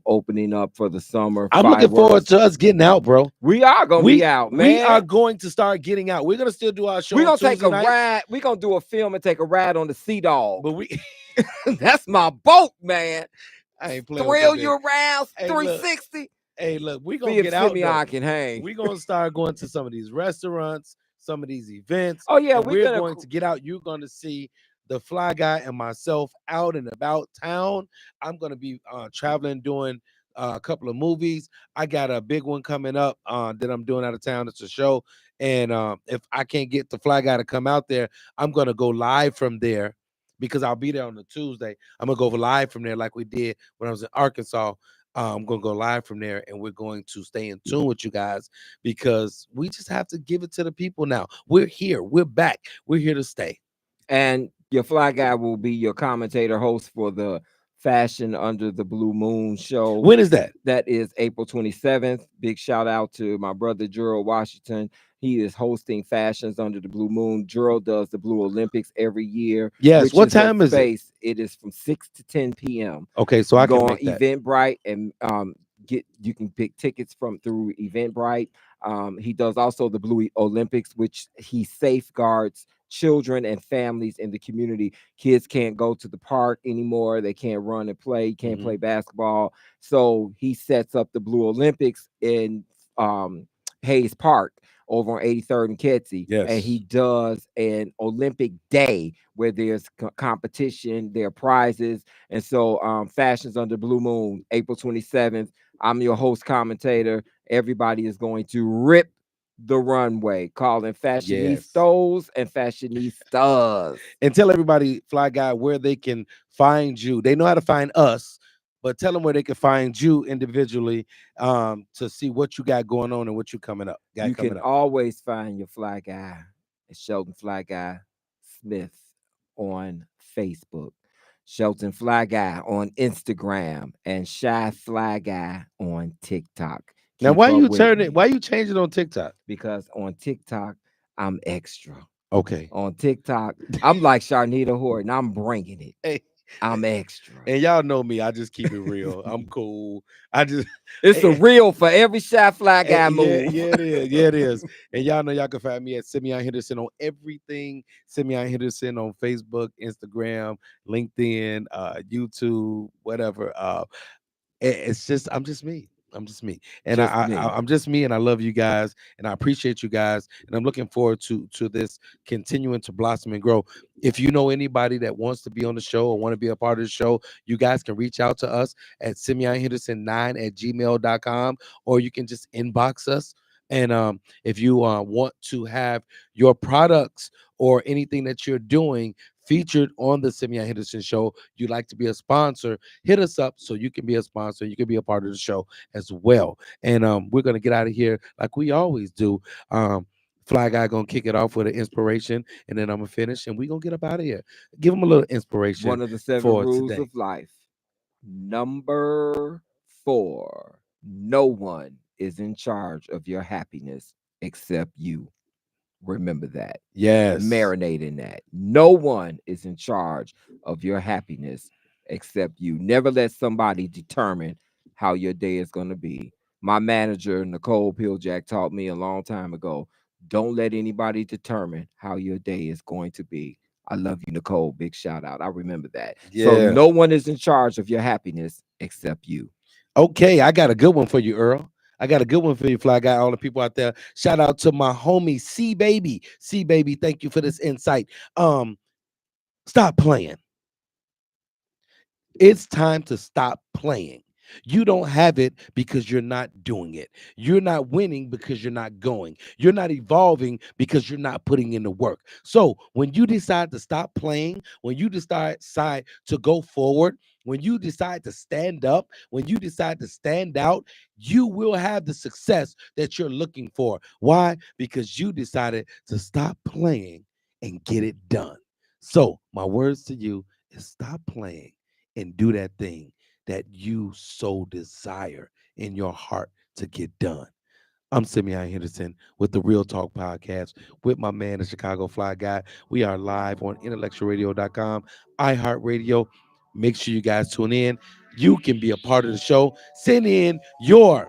Speaker 2: opening up for the summer.
Speaker 1: I'm looking forward to us getting out, bro.
Speaker 2: We are going to be out, man.
Speaker 1: We are going to start getting out. We're going to still do our show.
Speaker 2: We're going to take a
Speaker 1: night.
Speaker 2: ride. We're going to do a film and take a ride on the Sea Dog.
Speaker 1: But we
Speaker 2: that's my boat, man.
Speaker 1: I ain't playing
Speaker 2: Thrill
Speaker 1: with that
Speaker 2: you around,
Speaker 1: hey,
Speaker 2: 360.
Speaker 1: Look, hey, look, we're going to get out.
Speaker 2: Simeon can hang.
Speaker 1: We're going to start going to some of these restaurants, some of these events.
Speaker 2: Oh, yeah.
Speaker 1: We're going to get out. You're going to see the Fly Guy and myself out and about town. I'm going to be traveling, doing a couple of movies. I got a big one coming up that I'm doing out of town. It's a show. And if I can't get the Fly Guy to come out there, I'm going to go live from there because I'll be there on the Tuesday. I'm going to go live from there like we did when I was in Arkansas. I'm going to go live from there, and we're going to stay in tune with you guys because we just have to give it to the people now. We're here. We're back. We're here to stay.
Speaker 2: And your Fly Guy will be your commentator host for the Fashion Under the Blue Moon show.
Speaker 1: When is that?
Speaker 2: That is April 27th. Big shout out to my brother, Gerald Washington. He is hosting Fashions Under the Blue Moon. Gerald does the Blue Olympics every year.
Speaker 1: Yes. What time is it?
Speaker 2: It is from 6 to 10 p.m.
Speaker 1: Okay, so I can
Speaker 2: go
Speaker 1: make
Speaker 2: on
Speaker 1: that.
Speaker 2: Eventbrite and you can pick tickets through Eventbrite. He does also the Blue Olympics, which he safeguards children and families in the community. Kids can't go to the park anymore. They can't run and play, can't play basketball. So he sets up the Blue Olympics in Hayes Park over on 83rd and Kedzie.
Speaker 1: Yes.
Speaker 2: And he does an Olympic day where there's competition, there are prizes. And so Fashions Under Blue Moon, April 27th. I'm your host commentator. Everybody is going to rip the runway, calling fashionistas and fashionistas.
Speaker 1: And tell everybody, Fly Guy, where they can find you. They know how to find us, but tell them where they can find you individually to see what you got going on and what you coming up.
Speaker 2: You can always find your Fly Guy, Shelton Fly Guy Smith, on Facebook, Shelton Fly Guy on Instagram, and Shy Fly Guy on TikTok.
Speaker 1: Now, why you changing on TikTok?
Speaker 2: Because on TikTok, I'm extra.
Speaker 1: Okay.
Speaker 2: On TikTok, I'm like Sharnita Horton. I'm bringing it.
Speaker 1: Hey.
Speaker 2: I'm extra.
Speaker 1: And y'all know me. I just keep it real. I'm cool.
Speaker 2: It's a real for every Shy Fly Guy move.
Speaker 1: Yeah, it is. Yeah, it is. And y'all know y'all can find me at Simeon Henderson on everything. Simeon Henderson on Facebook, Instagram, LinkedIn, YouTube, whatever. It's just I'm just me. I'm just me, and I'm just me, and I love you guys, and I appreciate you guys, and I'm looking forward to this continuing to blossom and grow. If you know anybody that wants to be on the show or want to be a part of the show, you guys can reach out to us at SimeonHenderson9@gmail.com, or you can just inbox us. And if you want to have your products or anything that you're doing featured on the Simeon Henderson Show, you'd like to be a sponsor, hit us up so you can be a sponsor. You can be a part of the show as well. And we're going to get out of here like we always do. Fly Guy going to kick it off with an inspiration, and then I'm going to finish, and we're going to get up out of here. Give them a little inspiration.
Speaker 2: One of the 7 rules of life. Number 4, no one is in charge of your happiness except you. Remember that.
Speaker 1: Yes.
Speaker 2: Marinate in that. No one is in charge of your happiness except you. Never let somebody determine how your day is going to be. My manager, Nicole Piljack, taught me a long time ago, don't let anybody determine how your day is going to be. I love you, Nicole. Big shout out. I remember that. Yeah. So no one is in charge of your happiness except you.
Speaker 1: Okay, I got a good one for you, Earl. I got a good one for you, Fly Guy, all the people out there. Shout out to my homie, C-Baby. C-Baby, thank you for this insight. Stop playing. It's time to stop playing. You don't have it because you're not doing it. You're not winning because you're not going. You're not evolving because you're not putting in the work. So when you decide to stop playing, when you decide to go forward, when you decide to stand up, when you decide to stand out, you will have the success that you're looking for. Why? Because you decided to stop playing and get it done. So my words to you is stop playing and do that thing that you so desire in your heart to get done. I'm Simeon Henderson with the Real Talk Podcast with my man, the Chicago Fly Guy. We are live on IntellectualRadio.com, iHeartRadio. Make sure you guys tune in. You can be a part of the show. Send in your,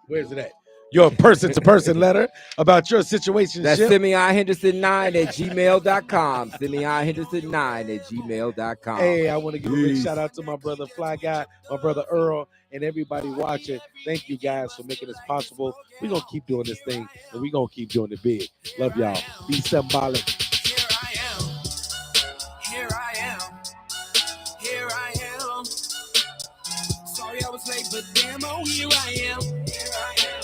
Speaker 1: where's it at? Your person-to-person letter about your situation.
Speaker 2: That's SimeonHenderson9@gmail.com. SimeonHenderson9@gmail.com.
Speaker 1: Hey, I want to give a big shout out to my brother Fly Guy, my brother Earl, and everybody watching. Thank you guys for making this possible. We're going to keep doing this thing, and we're going to keep doing it big. Love y'all. Be symbolic.